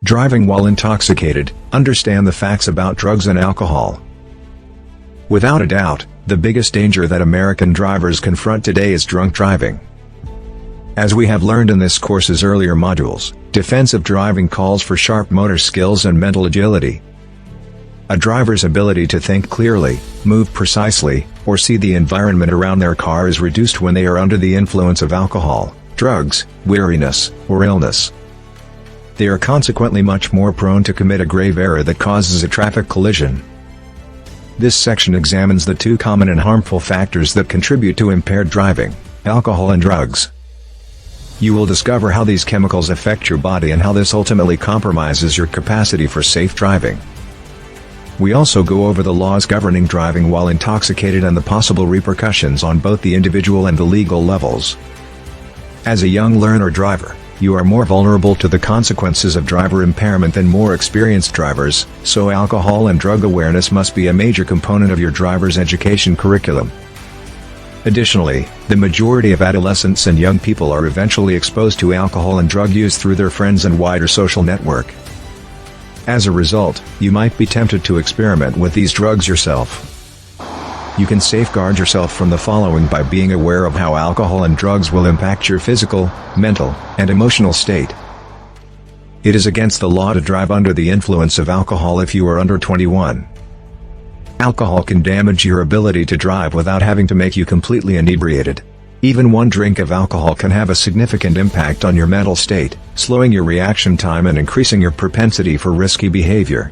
Driving while intoxicated. Understand the facts about drugs and alcohol. Without a doubt, the biggest danger that American drivers confront today is drunk driving. As we have learned in this course's earlier modules, defensive driving calls for sharp motor skills and mental agility. A driver's ability to think clearly, move precisely, or see the environment around their car is reduced when they are under the influence of alcohol, drugs, weariness, or illness. They are consequently much more prone to commit a grave error that causes a traffic collision. This section examines the two common and harmful factors that contribute to impaired driving: alcohol and drugs. You will discover how these chemicals affect your body and how this ultimately compromises your capacity for safe driving. We also go over the laws governing driving while intoxicated and the possible repercussions on both the individual and the legal levels. As a young learner driver, you are more vulnerable to the consequences of driver impairment than more experienced drivers, so alcohol and drug awareness must be a major component of your driver's education curriculum. Additionally, the majority of adolescents and young people are eventually exposed to alcohol and drug use through their friends and wider social network. As a result, you might be tempted to experiment with these drugs yourself. You can safeguard yourself from the following by being aware of how alcohol and drugs will impact your physical, mental, and emotional state. It is against the law to drive under the influence of alcohol if you are under 21. Alcohol can damage your ability to drive without having to make you completely inebriated. Even one drink of alcohol can have a significant impact on your mental state, slowing your reaction time and increasing your propensity for risky behavior.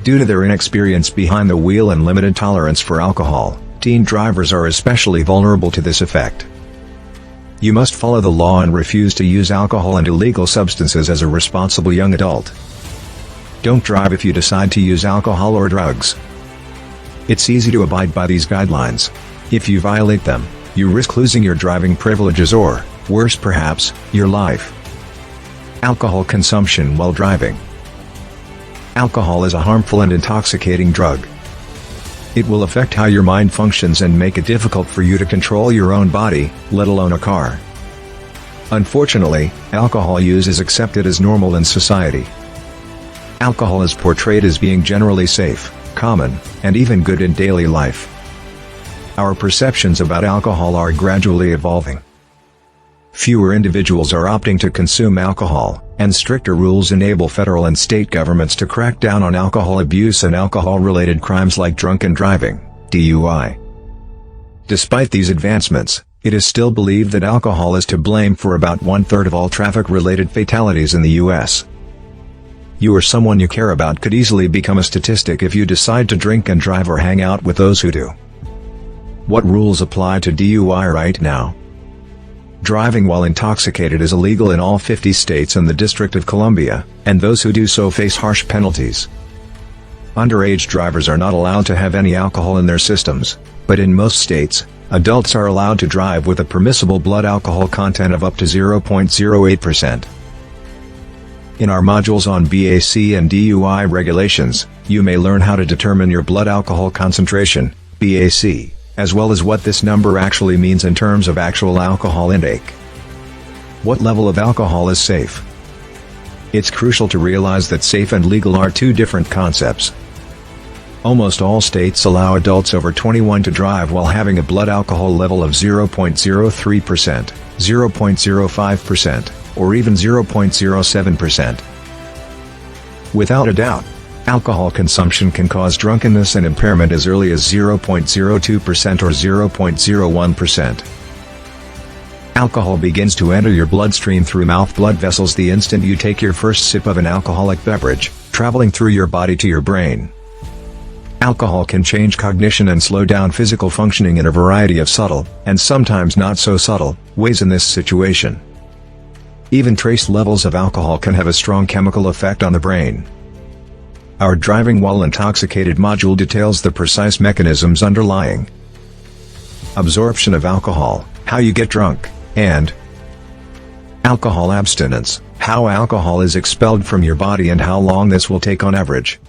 Due to their inexperience behind the wheel and limited tolerance for alcohol, teen drivers are especially vulnerable to this effect. You must follow the law and refuse to use alcohol and illegal substances as a responsible young adult. Don't drive if you decide to use alcohol or drugs. It's easy to abide by these guidelines. If you violate them, you risk losing your driving privileges or, worse perhaps, your life. Alcohol consumption while driving. Alcohol is a harmful and intoxicating drug. It will affect how your mind functions and make it difficult for you to control your own body, let alone a car. Unfortunately, alcohol use is accepted as normal in society. Alcohol is portrayed as being generally safe, common, and even good in daily life. Our perceptions about alcohol are gradually evolving. Fewer individuals are opting to consume alcohol, and stricter rules enable federal and state governments to crack down on alcohol abuse and alcohol-related crimes like drunken driving, DUI. Despite these advancements, it is still believed that alcohol is to blame for about 1/3 of all traffic-related fatalities in the U.S. You or someone you care about could easily become a statistic if you decide to drink and drive or hang out with those who do. What rules apply to DUI right now? Driving while intoxicated is illegal in all 50 states and the District of Columbia, and those who do so face harsh penalties. Underage drivers are not allowed to have any alcohol in their systems, but in most states, adults are allowed to drive with a permissible blood alcohol content of up to 0.08%. In our modules on BAC and DUI regulations, you may learn how to determine your blood alcohol concentration, BAC, as well as what this number actually means in terms of actual alcohol intake. What level of alcohol is safe? It's crucial to realize that safe and legal are two different concepts. Almost all states allow adults over 21 to drive while having a blood alcohol level of 0.03%, 0.05%, or even 0.07%. Without a doubt, alcohol consumption can cause drunkenness and impairment as early as 0.02% or 0.01%. Alcohol begins to enter your bloodstream through mouth blood vessels the instant you take your first sip of an alcoholic beverage, traveling through your body to your brain. Alcohol can change cognition and slow down physical functioning in a variety of subtle, and sometimes not so subtle, ways in this situation. Even trace levels of alcohol can have a strong chemical effect on the brain. Our Driving While Intoxicated module details the precise mechanisms underlying absorption of alcohol, how you get drunk, and alcohol abstinence, how alcohol is expelled from your body and how long this will take on average.